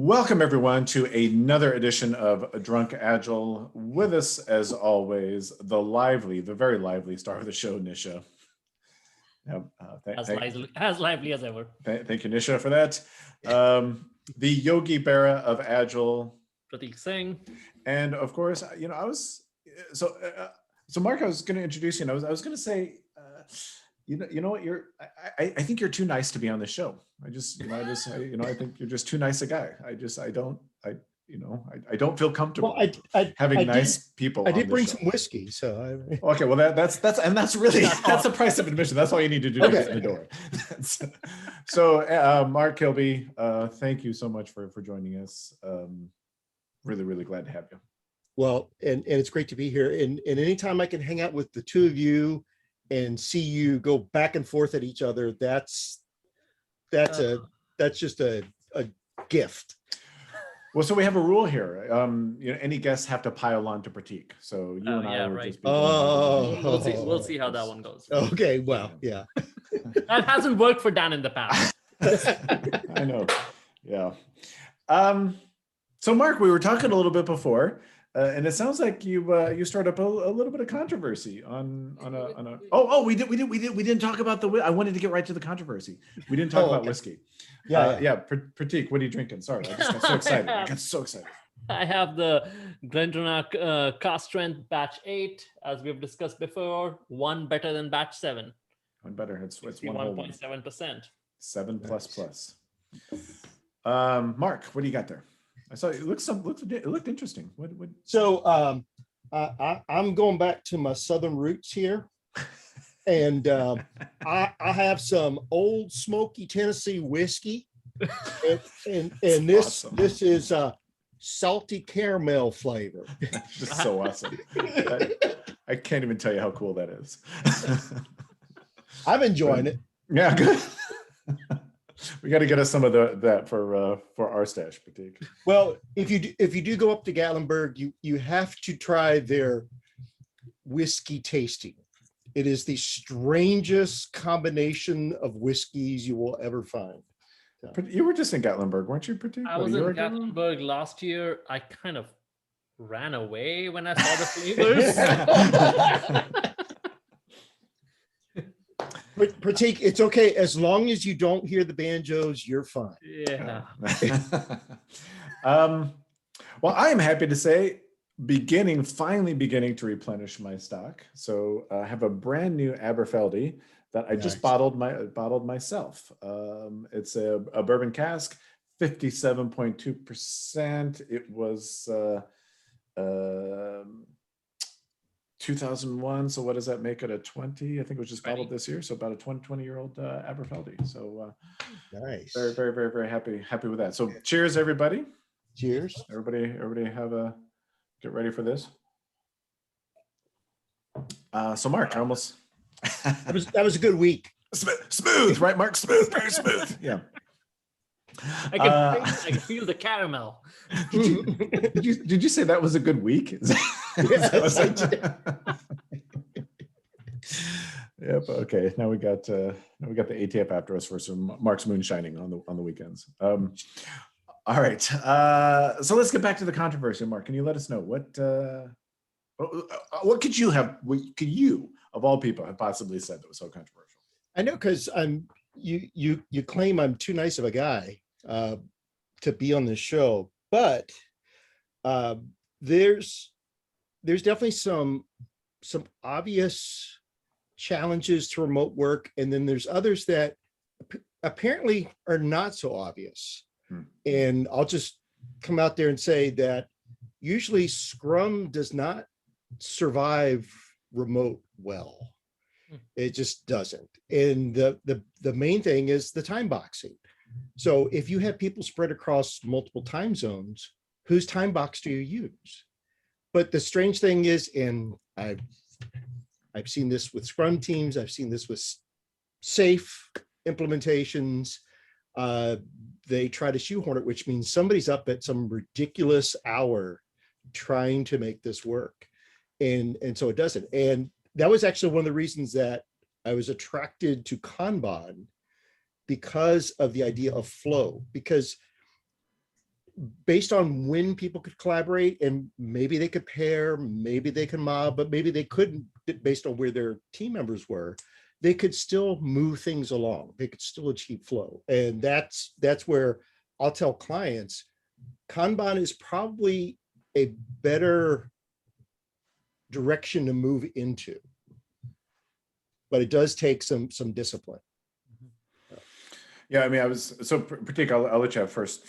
Welcome everyone to another edition of Drunk Agile. With us, as always, the very lively star of the show, Nisha. As lively as ever. Thank you, Nisha, for that. The Yogi Berra of Agile, Pratik Singh. And of course, so Mark, I was going to introduce you, and I was going to say, you know what, I think you're too nice to be on the show. I think you're just too nice a guy. I don't feel comfortable having nice people. I did bring some whiskey, so okay. Well, that's the price of admission. That's all you need to do to get in the door. So, Mark, Kilby, thank you so much for joining us. Really glad to have you. Well, and it's great to be here. And anytime I can hang out with the two of you and see you go back and forth at each other, that's just a gift. Well, so we have a rule here. Any guests have to pile on to Pratik. So you and I will just be. We'll see how that one goes. Okay, well, yeah. That hasn't worked for Dan in the past. I know. Yeah. So Mark, we were talking a little bit before, and it sounds like you started up a little bit of controversy on a. Oh, we didn't talk about I wanted to get right to the controversy. We didn't talk about whiskey. Yeah. Pratik, what are you drinking? Sorry, I just got so excited. I have the Glendronach Cast Strength Batch 8, as we've discussed before. One better than Batch 7. One better. It's 1.7%. 7++. Mark, what do you got there? I saw it looked interesting. What? So I'm going back to my Southern roots here, and I have some Old Smoky Tennessee whiskey, and this awesome. This is salty caramel flavor. That's just so awesome. I can't even tell you how cool that is. I'm enjoying it. Yeah, good. We got to get us some of that for our stash, Pratik. Well, if you do go up to Gatlinburg, you have to try their whiskey tasting. It is the strangest combination of whiskeys you will ever find. You were just in Gatlinburg, weren't you, Pratik? I was in Gatlinburg last year. I kind of ran away when I saw the flavors. Pratik, it's okay as long as you don't hear the banjos. You're fine. Yeah. Well, I am happy to say, finally beginning to replenish my stock. So I have a brand new Aberfeldy that I just bottled myself. It's a bourbon cask, 57.2%. It was 2001. So what does that make it? A 20? I think it was just bottled this year. So about a 20-year-old Aberfeldy. So nice. Very happy with that. So cheers, everybody. Cheers. Everybody get ready for this. So Mark, I almost. that was a good week. Smooth, right, Mark? Smooth, very smooth. Yeah. I can feel the caramel. Did you say that was a good week? Yes, I did. Yep. Okay. Now we got the ATF after us for some Mark's moonshining on the weekends. All right. So let's get back to the controversy, Mark. Can you let us know what could you of all people have possibly said that was so controversial? I know, because you claim I'm too nice of a guy to be on this show, but there's definitely some obvious challenges to remote work, and then there's others that apparently are not so obvious. And I'll just come out there and say that usually Scrum does not survive remote well. It just doesn't. And the main thing is the time boxing. So if you have people spread across multiple time zones, whose time box do you use? But the strange thing is, and I've seen this with Scrum teams, I've seen this with safe implementations. They try to shoehorn it, which means somebody's up at some ridiculous hour trying to make this work. And so it doesn't. And that was actually one of the reasons that I was attracted to Kanban, because of the idea of flow. Because based on when people could collaborate, and maybe they could pair, maybe they can mob, but maybe they couldn't based on where their team members were, they could still move things along. They could still achieve flow. And that's where I'll tell clients, Kanban is probably a better direction to move into, but it does take some discipline. Yeah, I mean, Pratik, I'll let you have first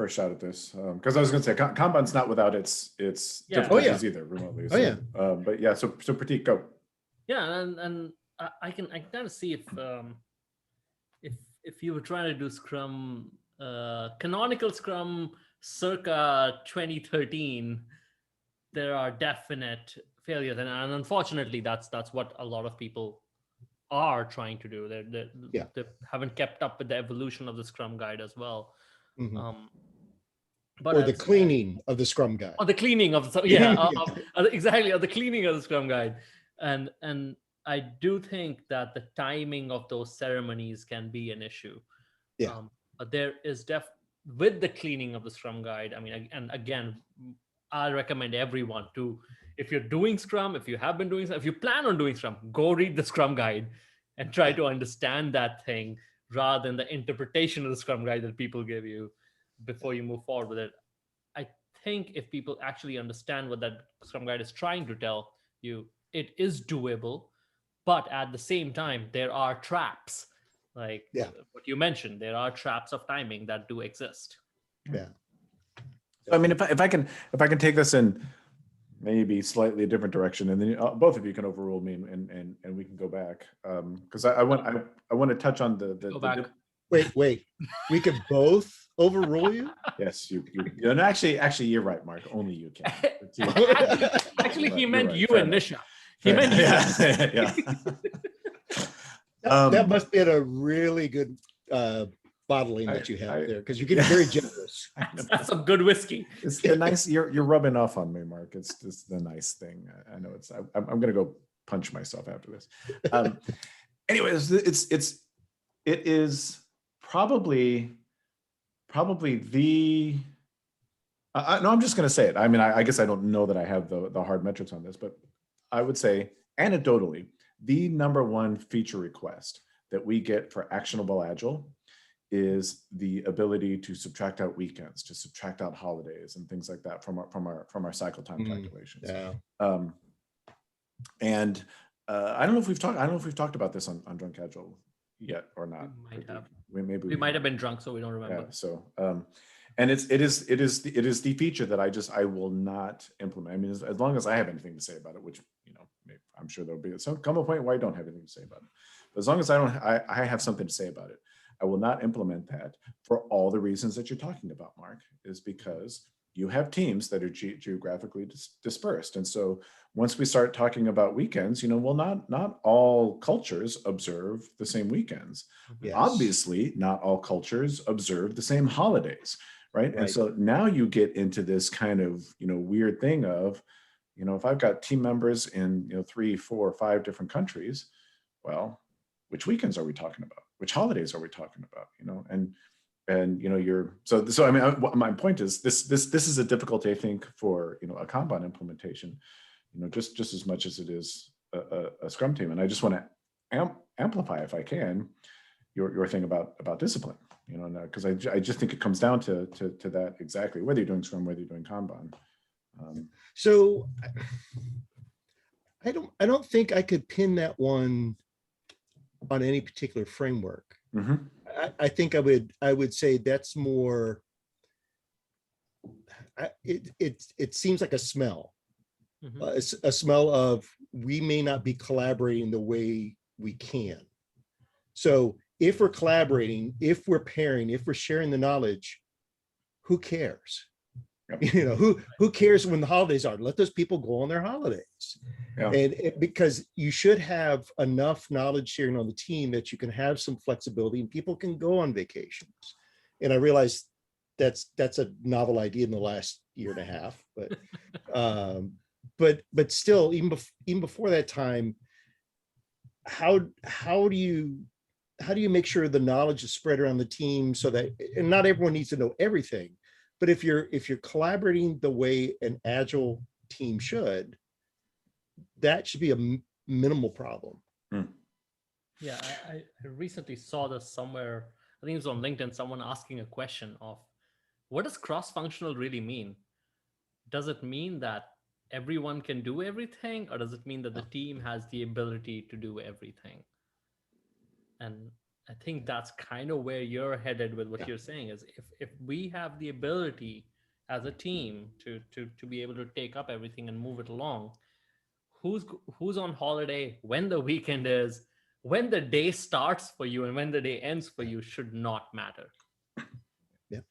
shot at this, because I was going to say Kanban's not without its difficulties either remotely. So, but yeah, so Pratik, go. Yeah, and I can kind of see if you were trying to do Scrum, canonical Scrum circa 2013, there are definite failures, and unfortunately, that's what a lot of people are trying to do. They haven't kept up with the evolution of the Scrum guide as well. Mm-hmm. But or the cleaning of the Scrum guide. Or the cleaning of the exactly, or the cleaning of the Scrum guide, and I do think that the timing of those ceremonies can be an issue. Yeah. But there is with the cleaning of the Scrum guide. I mean, and again, I recommend everyone to, if you're doing Scrum, if you have been doing Scrum, if you plan on doing Scrum, go read the Scrum guide and try to understand that thing rather than the interpretation of the Scrum guide that people give you before you move forward with it. I think if people actually understand what that Scrum guide is trying to tell you, it is doable, but at the same time, there are traps. Like what you mentioned, there are traps of timing that do exist. Yeah. I mean, if I can take this in maybe slightly a different direction, and then both of you can overrule me, and we can go back, because I want to touch on the Wait, we could both overrule you? Yes, you and actually, you're right, Mark. Only you can. Actually, he meant right, you and enough. Nisha. He meant you. Yeah. That must be a really good bottling that you have there, because you're getting very generous. That's some good whiskey. It's the nice. You're rubbing off on me, Mark. It's just the nice thing. I know it's. I'm gonna go punch myself after this. Anyways, it is probably the. No, I'm just gonna say it. I mean, I guess I don't know that I have the hard metrics on this, but I would say anecdotally, the number one feature request that we get for actionable Agile is the ability to subtract out weekends, to subtract out holidays and things like that from our cycle time calculations. Yeah. And I don't know if we've talked about this on Drunk Agile yet or not. We might have. We might have been drunk, so we don't remember. Yeah, so and it is the feature that I will not implement. I mean, as long as I have anything to say about it, which I'm sure there'll be some come a point where I don't have anything to say about it. But as long as I have something to say about it, I will not implement that for all the reasons that you're talking about, Mark, is because you have teams that are geographically dispersed. And so once we start talking about weekends, well, not all cultures observe the same weekends. Yes. Obviously, not all cultures observe the same holidays, right? And so now you get into this kind of, weird thing of, if I've got team members in, 3, 4, 5 different countries, well, which weekends are we talking about? Which holidays are we talking about? And you're so I mean, my point is this is a difficulty, I think, for a Kanban implementation, just as much as it is a Scrum team. And I just want to amplify, if I can, your thing about discipline, because I just think it comes down to that exactly, whether you're doing Scrum, whether you're doing Kanban. So I don't think I could pin that one on any particular framework. Mm-hmm. I think I would say that's more. It seems like a smell, a smell of we may not be collaborating the way we can. So if we're collaborating, if we're pairing, if we're sharing the knowledge, who cares? Yep. Who cares when the holidays are? Let those people go on their holidays. Yeah. And because you should have enough knowledge sharing on the team that you can have some flexibility and people can go on vacations. And I realize that's a novel idea in the last year and a half, but still, even before that time, how do you make sure the knowledge is spread around the team so that, and not everyone needs to know everything, But if you're collaborating the way an agile team should, that should be a minimal problem. Yeah, I recently saw this somewhere. I think it was on LinkedIn. Someone asking a question of, what does cross-functional really mean? Does it mean that everyone can do everything, or does it mean that the team has the ability to do everything? And I think that's kind of where you're headed with what you're saying, is if we have the ability as a team to be able to take up everything and move it along, who's on holiday, when the weekend is, when the day starts for you and when the day ends for you should not matter. Yeah.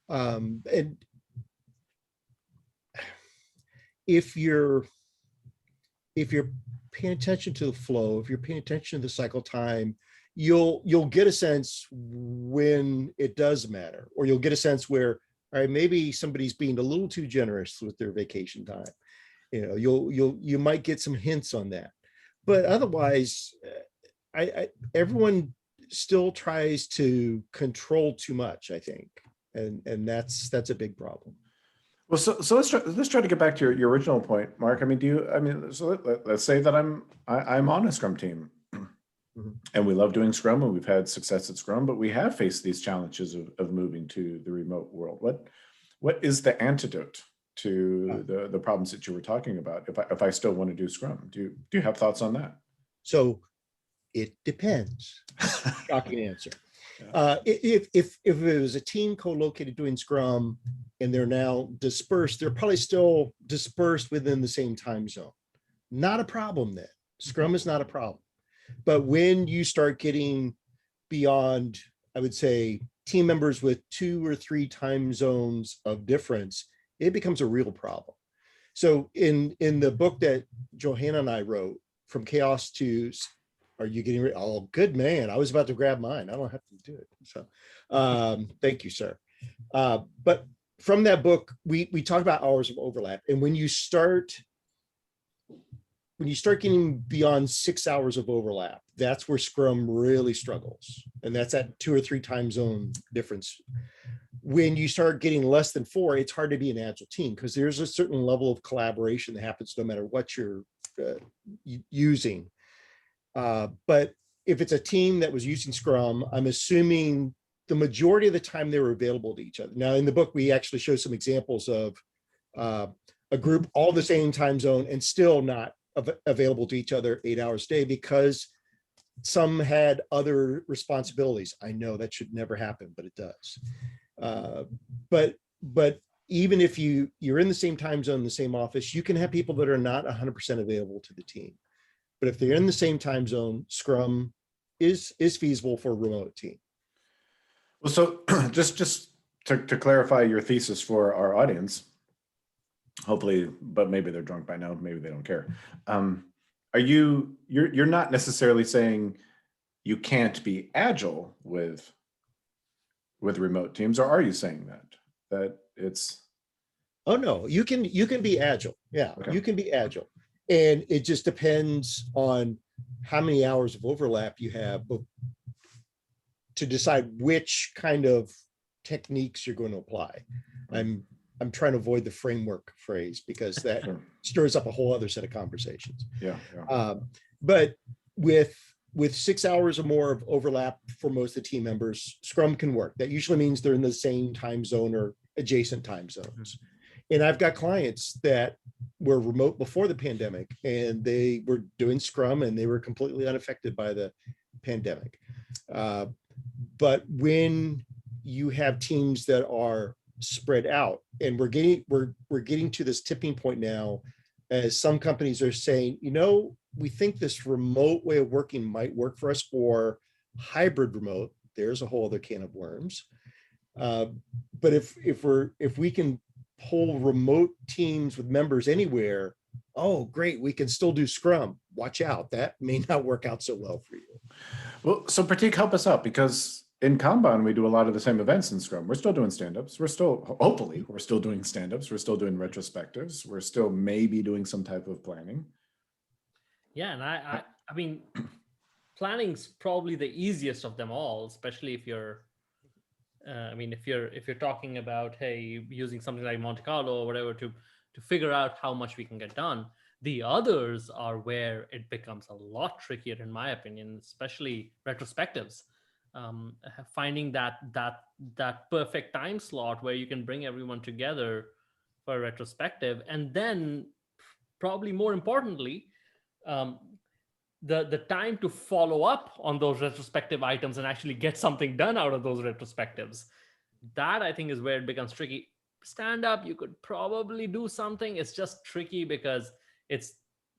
And if you're paying attention to the flow, if you're paying attention to the cycle time, you'll get a sense when it does matter, or you'll get a sense where, all right, maybe somebody's being a little too generous with their vacation time. You might get some hints on that, but otherwise, everyone still tries to control too much, I think, and that's a big problem. Well, so let's try to get back to your original point, Mark. I mean, so let's say that I'm on a Scrum team, and we love doing Scrum, and we've had success at Scrum, but we have faced these challenges of moving to the remote world. What is the antidote to the problems that you were talking about? If I still want to do Scrum, do you have thoughts on that? So it depends. Shocking answer. If it was a team co-located doing Scrum and they're now dispersed, they're probably still dispersed within the same time zone. Not a problem then. Scrum is not a problem. But when you start getting beyond, I would say, team members with 2 or 3 time zones of difference, it becomes a real problem. So in the book that Johanna and I wrote, From Chaos to, are you getting ready? Oh, good man. I was about to grab mine. I don't have to do it. So thank you, sir. But from that book, we talked about hours of overlap. And when you start getting beyond 6 hours of overlap, that's where Scrum really struggles. And that's at 2 or 3 time zone difference. When you start getting less than 4, it's hard to be an agile team because there's a certain level of collaboration that happens no matter what you're using. But if it's a team that was using Scrum, I'm assuming the majority of the time they were available to each other. Now, in the book, we actually show some examples of a group all the same time zone and still not available to each other 8 hours a day because some had other responsibilities. I know that should never happen, but it does. But even if you're in the same time zone, the same office, you can have people that are not 100% available to the team. But if they're in the same time zone, Scrum is feasible for a remote team. Well, so just to clarify your thesis for our audience, hopefully, but maybe they're drunk by now, maybe they don't care. You're not necessarily saying you can't be agile with remote teams, or are you saying that it's? Oh no, you can be agile. Yeah, okay. You can be agile. And it just depends on how many hours of overlap you have to decide which kind of techniques you're going to apply. I'm trying to avoid the framework phrase because that stirs up a whole other set of conversations. Yeah. But with 6 hours or more of overlap for most of the team members, Scrum can work. That usually means they're in the same time zone or adjacent time zones. And I've got clients that were remote before the pandemic and they were doing Scrum and they were completely unaffected by the pandemic. But when you have teams that are spread out, and we're getting to this tipping point now, as some companies are saying, we think this remote way of working might work for us, or hybrid remote. There's a whole other can of worms. But if we can pull remote teams with members anywhere, oh, great, we can still do Scrum. Watch out, that may not work out so well for you. Well, so Pratik, help us out, because in Kanban, we do a lot of the same events in Scrum. We're still doing stand-ups. Hopefully, we're still doing stand-ups. We're still doing retrospectives. We're still maybe doing some type of planning. Yeah, and I mean, planning's probably the easiest of them all, especially if you're I mean, if you're talking about, hey, using something like Monte Carlo or whatever to figure out how much we can get done, the others are where it becomes a lot trickier, in my opinion, especially retrospectives. Finding that perfect time slot where you can bring everyone together for a retrospective, and then probably more importantly, um, the time to follow up on those retrospective items and actually get something done out of those retrospectives. That, I think, is where it becomes tricky. Stand up, you could probably do something. It's just tricky because it's,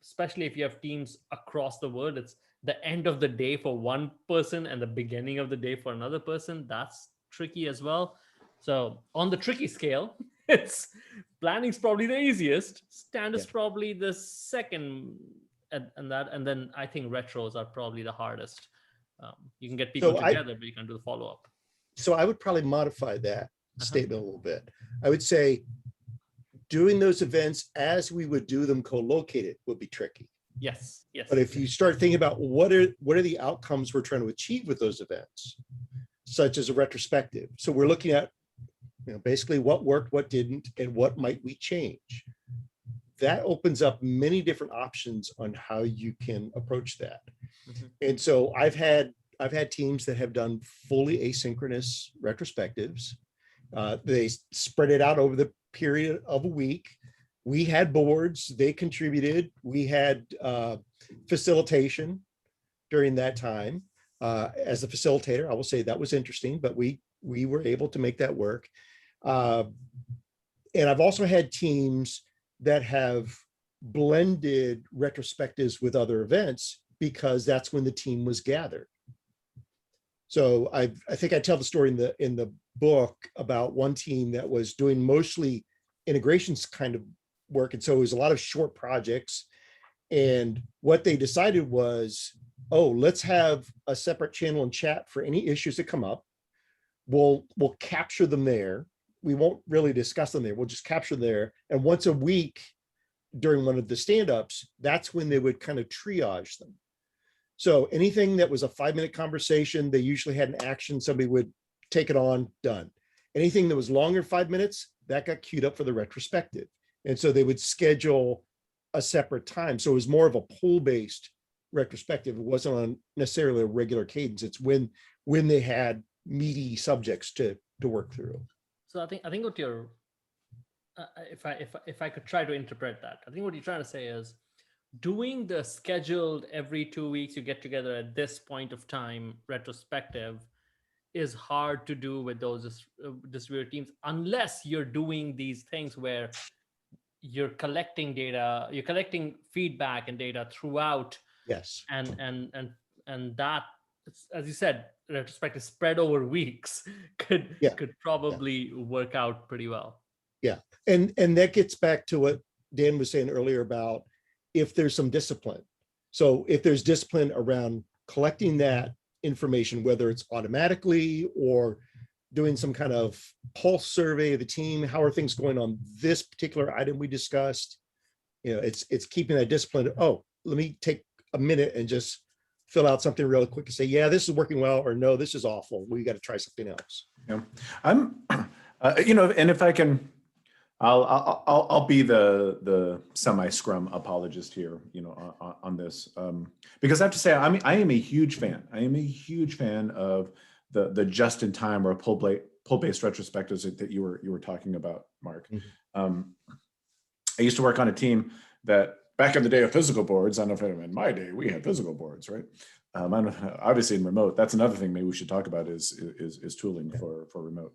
especially if you have teams across the world, it's the end of the day for one person and the beginning of the day for another person. That's tricky as well. So on the tricky scale, it's planning's probably the easiest. Stand Yeah. is probably the second, and then I think retros are probably the hardest. You can get people So I together, but you can do the follow up. so I would probably modify that Uh-huh. statement a little bit. I would say doing those events as we would do them co-located would be tricky. Yes, yes. But if you start thinking about what are the outcomes we're trying to achieve with those events, such as a retrospective. So we're looking at, basically what worked, what didn't, and what might we change. That opens up many different options on how you can approach that. Mhm. And so I've had teams that have done fully asynchronous retrospectives. They spread it out over the period of a week. We had boards, they contributed. We had facilitation during that time. As a facilitator, I will say that was interesting, but we were able to make that work. And I've also had teams that have blended retrospectives with other events because that's when the team was gathered. So I think I tell the story in the book about one team that was doing mostly integrations kind of work. And so it was a lot of short projects. And what they decided was, oh, let's have a separate channel and chat for any issues that come up. We'll capture them there. We won't really discuss them there. We'll just capture them there. And once a week during one of the stand-ups, that's when they would kind of triage them. So anything that was a 5-minute conversation, they usually had an action, somebody would take it on, done. Anything that was longer 5 minutes, that got queued up for the retrospective. And so they would schedule a separate time. So it was more of a pull-based retrospective. It wasn't on necessarily a regular cadence. It's when they had meaty subjects to work through. So I think what you're, if I could try to interpret that, I think what you're trying to say is, doing the scheduled every 2 weeks you get together at this point of time retrospective is hard to do with those distributed teams unless you're doing these things where you're collecting data, you're collecting feedback and data throughout. Yes. And that, as you said, retrospective spread over weeks could probably work out pretty well. Yeah. And that gets back to what Dan was saying earlier about if there's some discipline. So if there's discipline around collecting that information, whether it's automatically or doing some kind of pulse survey of the team, how are things going on this particular item we discussed? It's keeping that discipline. Oh, let me take a minute and just fill out something real quick and say, yeah, this is working well, or no, this is awful. We got to try something else. Yeah, I'm, and if I can, I'll be the semi-scrum apologist here, on this, because I have to say, I am a huge fan. I am a huge fan of the just-in-time or pull-based retrospectives that you were talking about, Mark. Mm-hmm. I used to work on a team that back in the day of physical boards. I don't know if in my day we had physical boards, right? I don't know, obviously in remote, that's another thing maybe we should talk about is tooling for remote,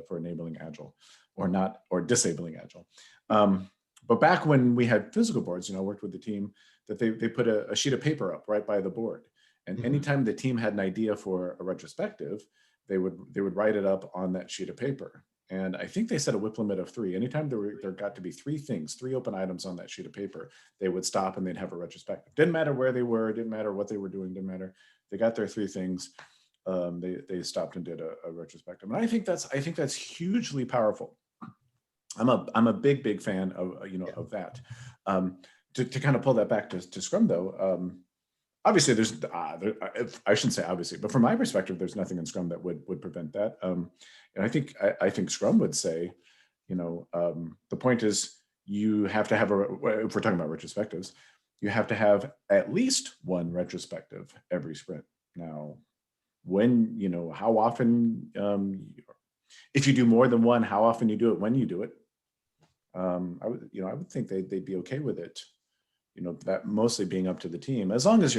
for enabling Agile. Or disabling Agile. But back when we had physical boards, I worked with the team that they put a sheet of paper up right by the board. And mm-hmm. anytime the team had an idea for a retrospective, they would write it up on that sheet of paper. And I think they set a WIP limit of 3. Anytime there got to be 3 open items on that sheet of paper, they would stop and they'd have a retrospective. Didn't matter where they were, didn't matter what they were doing, didn't matter. They got their 3 things. They stopped and did a retrospective. And I think that's hugely powerful. I'm a big fan of of that. To kind of pull that back to Scrum though, obviously I shouldn't say obviously, but from my perspective, there's nothing in Scrum that would prevent that. And I think Scrum would say, the point is you have to have if we're talking about retrospectives, you have to have at least one retrospective every sprint. Now, when, how often, if you do more than one, how often you do it, when you do it, I would think they'd be okay with it. That mostly being up to the team, as long as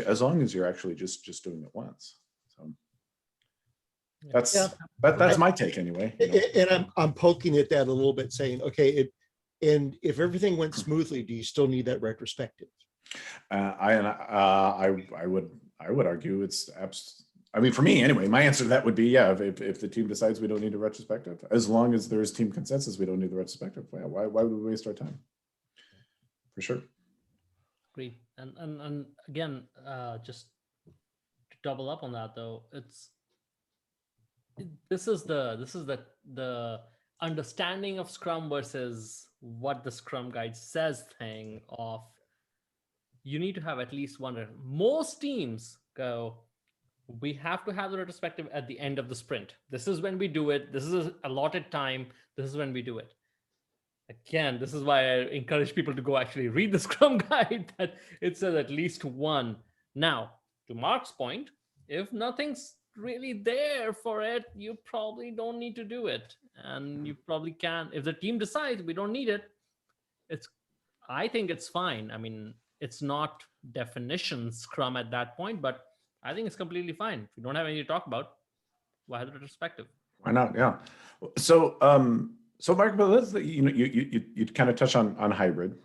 you're actually just doing it once. So that's my take anyway. And I'm poking at that a little bit, saying, okay, and if everything went smoothly, do you still need that retrospective? I would argue it's I mean, for me anyway, my answer to that would be, yeah, if the team decides we don't need a retrospective, as long as there's team consensus, we don't need the retrospective. Why would we waste our time? For sure. Great. And again, just to double up on that though, this is the understanding of Scrum versus what the Scrum guide says thing of, you need to have at least one. Most teams go, we have to have the retrospective at the end of the sprint. This is when we do it. This is a allotted time. This is when we do it. Again, this is why I encourage people to go actually read the Scrum guide, that it says at least one. Now, to Mark's point, if nothing's really there for it, you probably don't need to do it. And you probably can, if the team decides we don't need it, I think it's fine. I mean, it's not definition Scrum at that point, but I think it's completely fine. If you don't have anything to talk about, why have the retrospective? Why not? Yeah. So, Mark, but let's, you kind of touch on hybrid,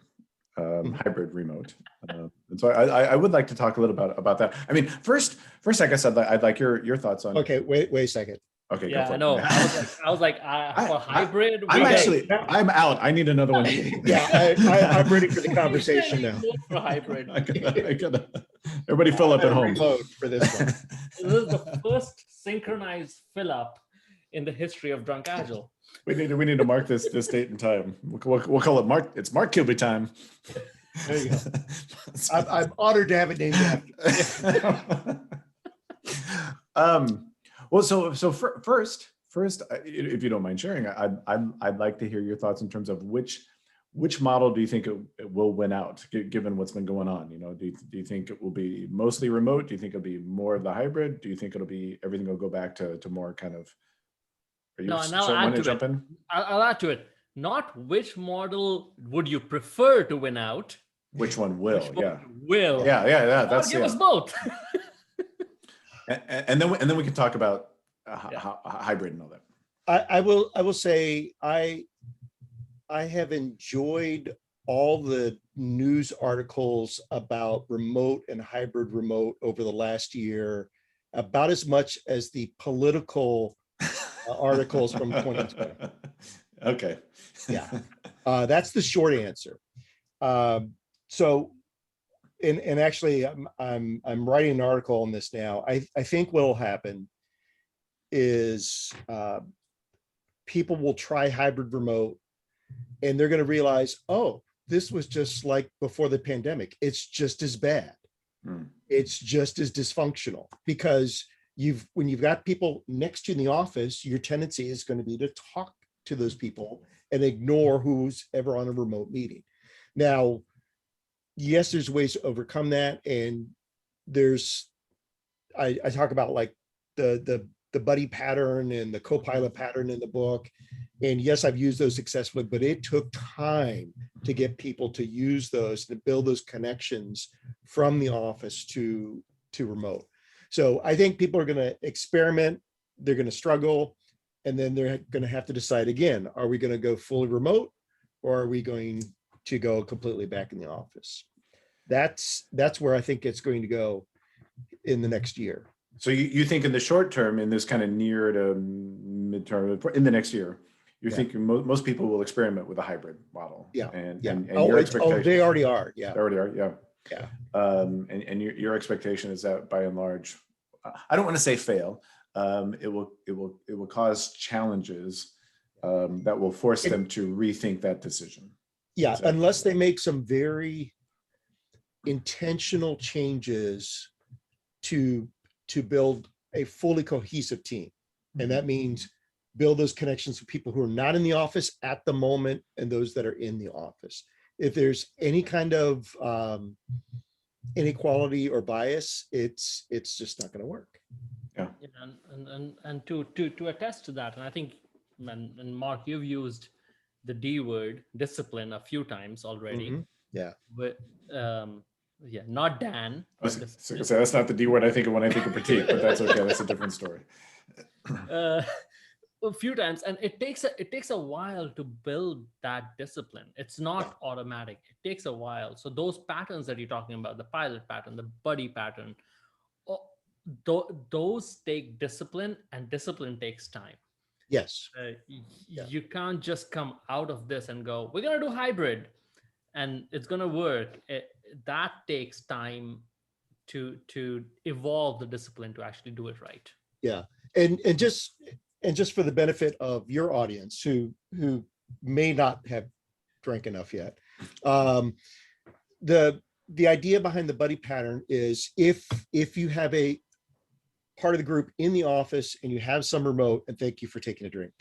hybrid remote. And so I would like to talk a little about that. I mean, first, I guess I'd like your thoughts on. Okay, wait a second. Okay. Yeah, go for I know. It. I was like, for hybrid. I'm out. I need another one. Yeah, I'm ready for the conversation now. For hybrid. I gotta, everybody fill up at home. Reload for this one. This is the first synchronized fill up in the history of Drunk Agile. We need to mark this date and time. We'll call it Mark. It's Mark Kilby time. There you go. I'm honored to have it named after. Well, so first, if you don't mind sharing, I'd like to hear your thoughts in terms of which model do you think it will win out, given what's been going on? Do you think it will be mostly remote? Do you think it'll be more of the hybrid? Do you think everything will go back to more kind of? I'll add to it. Not which model would you prefer to win out? Which one will? Will. Yeah. That's give us both. and then we can talk about hybrid and all that. I will say I have enjoyed all the news articles about remote and hybrid remote over the last year, about as much as the political articles from 2020. Okay. Yeah. That's the short answer. So, and actually I'm writing an article on this now. I think what'll happen is people will try hybrid remote and they're going to realize, oh, this was just like before the pandemic. It's just as bad. It's just as dysfunctional, because when you've got people next to you in the office, your tendency is going to be to talk to those people and ignore who's ever on a remote meeting. Now, yes, there's ways to overcome that. And I talk about like the buddy pattern and the co-pilot pattern in the book. And yes, I've used those successfully, but it took time to get people to use those, to build those connections from the office to remote. So I think people are going to experiment, they're going to struggle, and then they're going to have to decide again, are we going to go fully remote or are we going to go completely back in the office? That's where I think it's going to go in the next year. So you think in the short term, in this kind of near to midterm, in the next year, you think most people will experiment with a hybrid model? Yeah. And your expectation? They already are. Yeah. They already are. Yeah. Yeah. And your expectation is that by and large, I don't want to say fail. It will cause challenges that will force them to rethink that decision. Yeah, unless they make some very intentional changes to build a fully cohesive team. And that means build those connections with people who are not in the office at the moment and those that are in the office. If there's any kind of inequality or bias, it's just not going to work. Yeah, and to attest to that, and I think, and Mark, you've used the D word, discipline, a few times already. Mm-hmm. Yeah. But yeah, not Dan. So that's not the D word I think of when I think of Pratik, but that's okay. That's a different story. A few times, and it takes a while to build that discipline. It's not automatic. It takes a while. So those patterns that you're talking about, the pilot pattern, the buddy pattern, those take discipline, and discipline takes time. Yes. You can't just come out of this and go, we're going to do hybrid and it's going to work. That takes time to evolve the discipline to actually do it right. Yeah. And just for the benefit of your audience who may not have drank enough yet, the idea behind the buddy pattern is if you have a part of the group in the office and you have some remote, and thank you for taking a drink.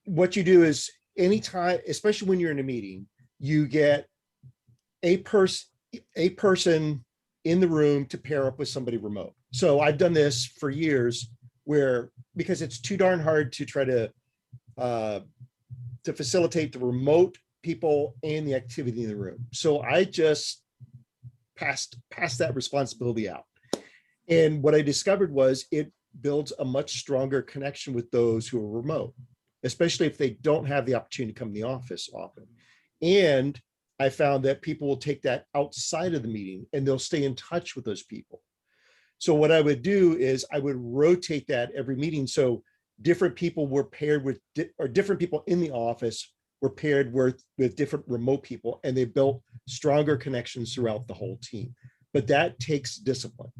What you do is anytime, especially when you're in a meeting, you get a person in the room to pair up with somebody remote. So I've done this for years because it's too darn hard to try to facilitate the remote people and the activity in the room. So I just passed that responsibility out. And what I discovered was it builds a much stronger connection with those who are remote, especially if they don't have the opportunity to come to the office often. And I found that people will take that outside of the meeting and they'll stay in touch with those people. So what I would do is I would rotate that every meeting. So different people were paired with, or different people in the office were paired with different remote people, and they built stronger connections throughout the whole team. But that takes discipline.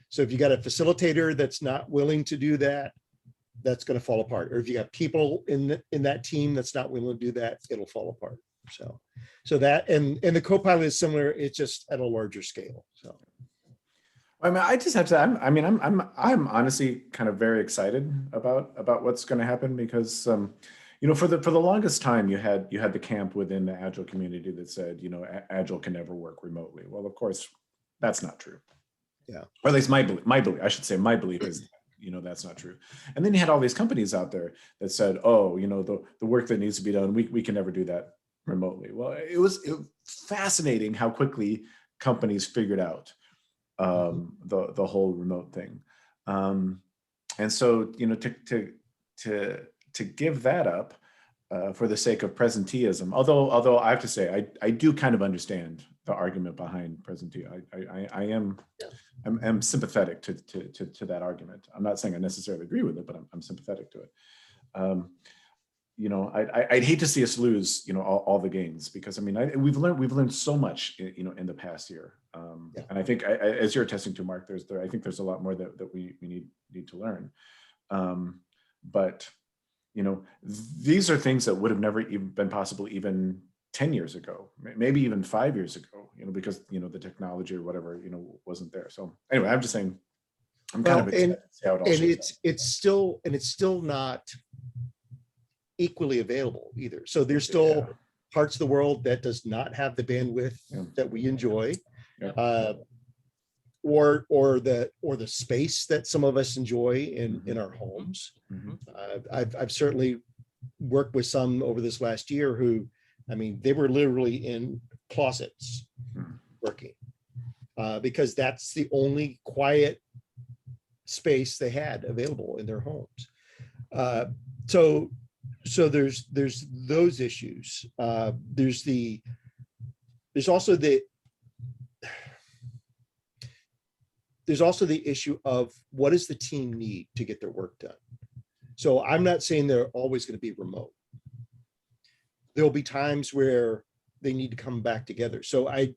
So if you got a facilitator that's not willing to do that, that's going to fall apart. Or if you got people in that team that's not willing to do that, it'll fall apart. So that, and the Copilot is similar. It's just at a larger scale. So. I mean, I just have to. I'm honestly kind of very excited about what's going to happen because, for the longest time you had the camp within the Agile community that said, Agile can never work remotely. Well, of course, that's not true. Yeah. Or at least my belief. I should say my belief is, that's not true. And then you had all these companies out there that said, oh, the work that needs to be done, we can never do that remotely. Well, it was fascinating how quickly companies figured out the whole remote thing, and so to give that up for the sake of presenteeism, although I have to say I do kind of understand the argument behind presenteeism. I'm sympathetic to that argument. I'm not saying I necessarily agree with it, but I'm sympathetic to it. I'd hate to see us lose, all the gains, because we've learned so much, in the past year. And I think, as you're attesting to, Mark, I think there's a lot more that we need to learn. But these are things that would have never even been possible even 10 years ago, maybe even 5 years ago, because the technology or whatever, wasn't there. So anyway, I'm just saying, I'm kind of excited to see how it all shakes out. It's still not equally available either. So there's still parts of the world that does not have the bandwidth that we enjoy, or the space that some of us enjoy in our homes. I've certainly worked with some over this last year who, they were literally in closets working because that's the only quiet space they had available in their homes. So there's those issues. There's also the issue of what does the team need to get their work done. So I'm not saying they're always going to be remote. There'll be times where they need to come back together. So I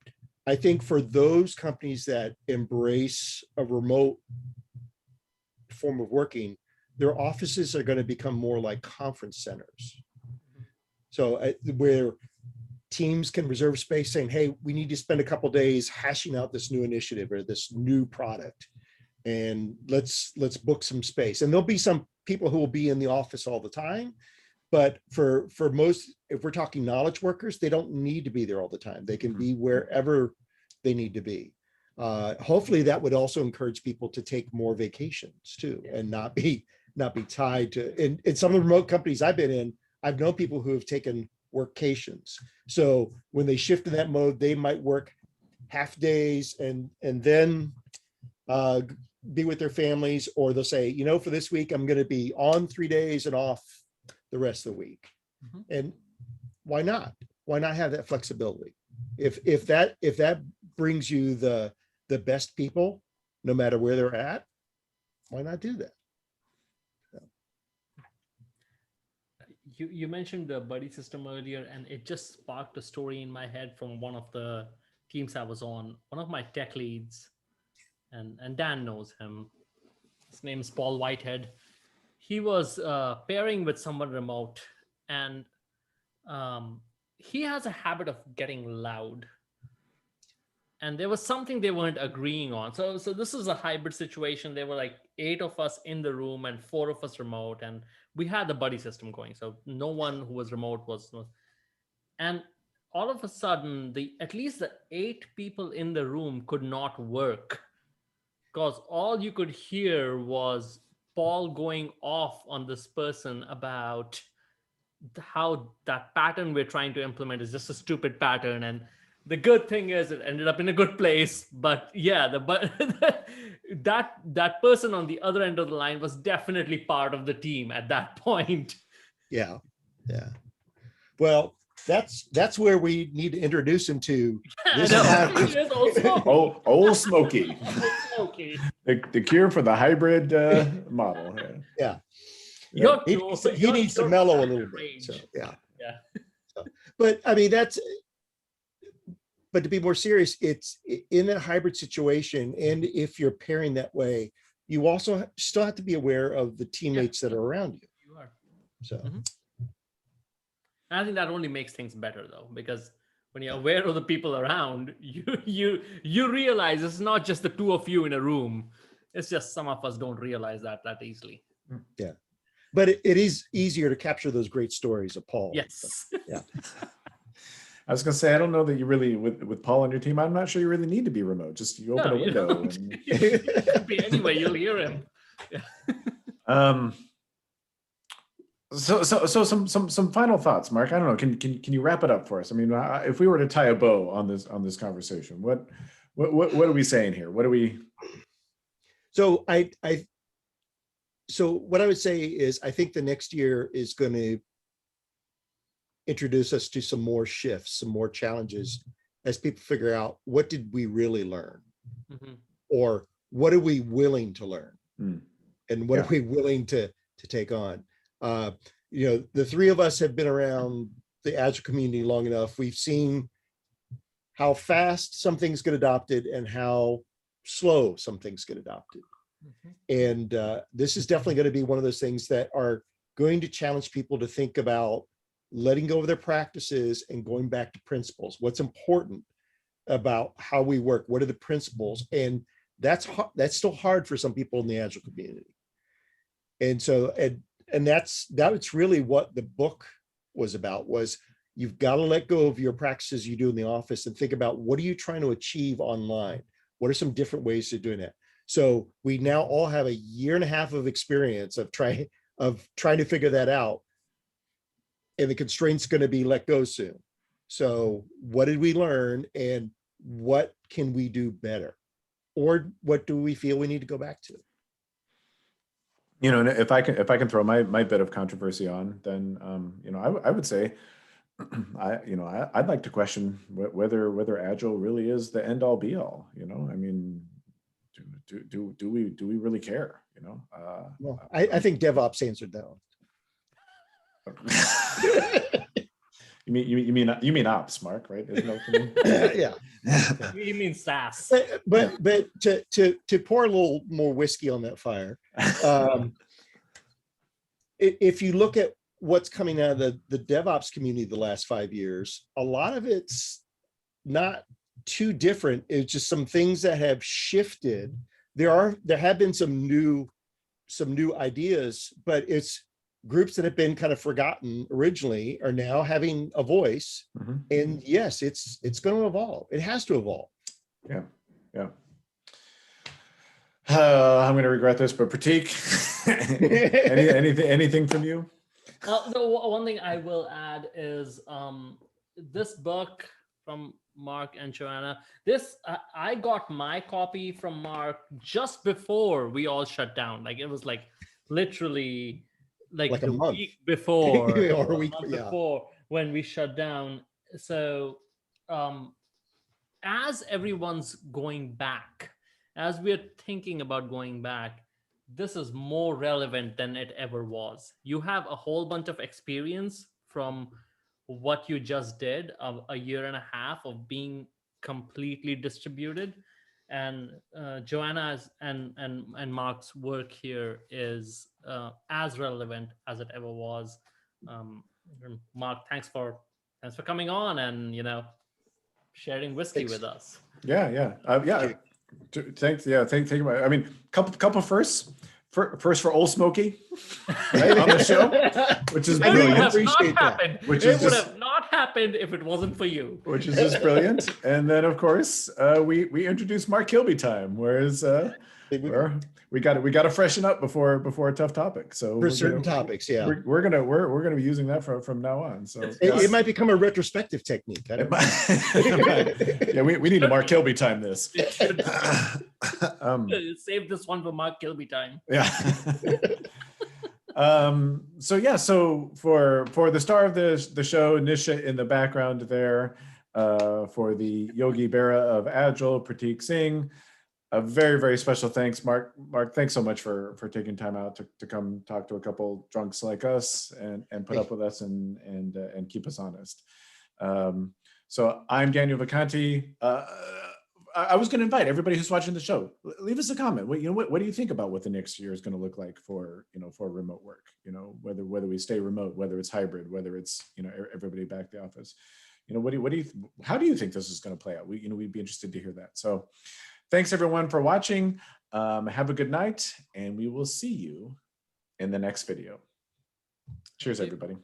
think for those companies that embrace a remote form of working, their offices are going to become more like conference centers. So where teams can reserve space saying, hey, we need to spend a couple days hashing out this new initiative or this new product. And let's book some space. And there'll be some people who will be in the office all the time. But for most, if we're talking knowledge workers, they don't need to be there all the time. They can be wherever they need to be. Hopefully that would also encourage people to take more vacations too, and not be tied to, in some of the remote companies I've been in, I've known people who have taken workations. So when they shift in that mode, they might work half days and then be with their families, or they'll say, you know, for this week, I'm going to be on 3 days and off the rest of the week. And why not? Why not have that flexibility? If that brings you the best people, no matter where they're at, why not do that? You mentioned the buddy system earlier, and it just sparked a story in my head from one of the teams I was on. One of my tech leads, and Dan knows him. His name is Paul Whitehead. He was pairing with someone remote, and he has a habit of getting loud. And there was something they weren't agreeing on. So this is a hybrid situation. There were like 8 of us in the room and 4 of us remote, and we had the buddy system going. So no one who was remote was, and all of a sudden, at least the 8 people in the room could not work, because all you could hear was Paul going off on this person about how that pattern we're trying to implement is just a stupid pattern. And the good thing is it ended up in a good place. But yeah, that person on the other end of the line was definitely part of the team at that point. Yeah. Well, that's where we need to introduce him to. This Old Smoky. The cure for the hybrid model. Yeah. He needs to mellow a little bit. So, yeah. So, but I mean, but to be more serious, it's in a hybrid situation. And if you're pairing that way, you also still have to be aware of the teammates that are around you. You are. So. I think that only makes things better, though, because when you're aware of the people around, you realize it's not just the 2 of you in a room. It's just some of us don't realize that easily. Yeah, but it is easier to capture those great stories of Paul. Yes. So, yeah. I was going to say, I don't know that you really, with Paul on your team, I'm not sure you really need to be remote. Just you open a window. And... it could be anyway, you'll hear him. Yeah. So some final thoughts, Mark. I don't know. Can you wrap it up for us? I mean, if we were to tie a bow on this conversation, what are we saying here? What are we? So so what I would say is, I think the next year is going to introduce us to some more shifts, some more challenges, as people figure out, what did we really learn, or what are we willing to learn, and what are we willing to take on. You know, the 3 of us have been around the Agile community long enough. We've seen how fast some things get adopted and how slow some things get adopted. And this is definitely going to be one of those things that are going to challenge people to think about letting go of their practices and going back to principles. What's important about how we work? What are the principles? And that's still hard for some people in the Agile community. And so, and that's really what the book was about, was you've got to let go of your practices you do in the office and think about, what are you trying to achieve online? What are some different ways of doing that? So we now all have a 1.5 years of experience of trying to figure that out. And the constraint's going to be let go soon. So what did we learn, and what can we do better? Or what do we feel we need to go back to? You know, and if I can throw my bit of controversy on, then you know, I would say, I'd like to question whether Agile really is the end all be all. You know, I mean, do we really care? You know, well, I think DevOps answered that one. You mean ops, Mark, right? Isn't that what you mean? Yeah. You mean SaaS. But to pour a little more whiskey on that fire, if you look at what's coming out of the DevOps community the last 5 years, a lot of it's not too different. It's just some things that have shifted. There have been some new ideas, but it's groups that have been kind of forgotten originally are now having a voice. And yes, it's going to evolve. It has to evolve. Yeah. I'm going to regret this, but Pratik, anything from you? The one thing I will add is this book from Mark and Joanna. I got my copy from Mark just before we all shut down. Like, it was like literally like a the month week before or a week before when we shut down. So as everyone's going back, as we're thinking about going back, this is more relevant than it ever was. You have a whole bunch of experience from what you just did of a year and a half of being completely distributed, and Joanna's and Mark's work here is as relevant as it ever was. Mark, thanks for coming on and sharing whiskey with us. Yeah. Thanks. Yeah. Thank you. I mean, couple firsts. First for Old Smoky, right, on the show, which is brilliant. Which would have not happened if it wasn't for you. Which is just brilliant. And then, of course, we introduced Mark Kilby time, whereas we got to freshen up before a tough topic. So for certain topics, yeah, we're gonna be using that from now on. So it might become a retrospective technique. I don't know. Yeah, we need to Mark Kilby time this. Save this one for Mark Kilby time. Yeah. So for the star of the show, Nisha in the background there, for the Yogi Berra of Agile, Pratik Singh, a very, very special thanks, Mark. Mark, thanks so much for taking time out to come talk to a couple drunks like us and put up with us and keep us honest. So I'm Daniel Vacanti. I was going to invite everybody who's watching the show, leave us a comment. What do you think about what the next year is going to look like for remote work? Whether we stay remote, whether it's hybrid, whether it's everybody back at the office. How do you think this is going to play out? We'd be interested to hear that. So thanks everyone for watching. Have a good night, and we will see you in the next video. Cheers, everybody.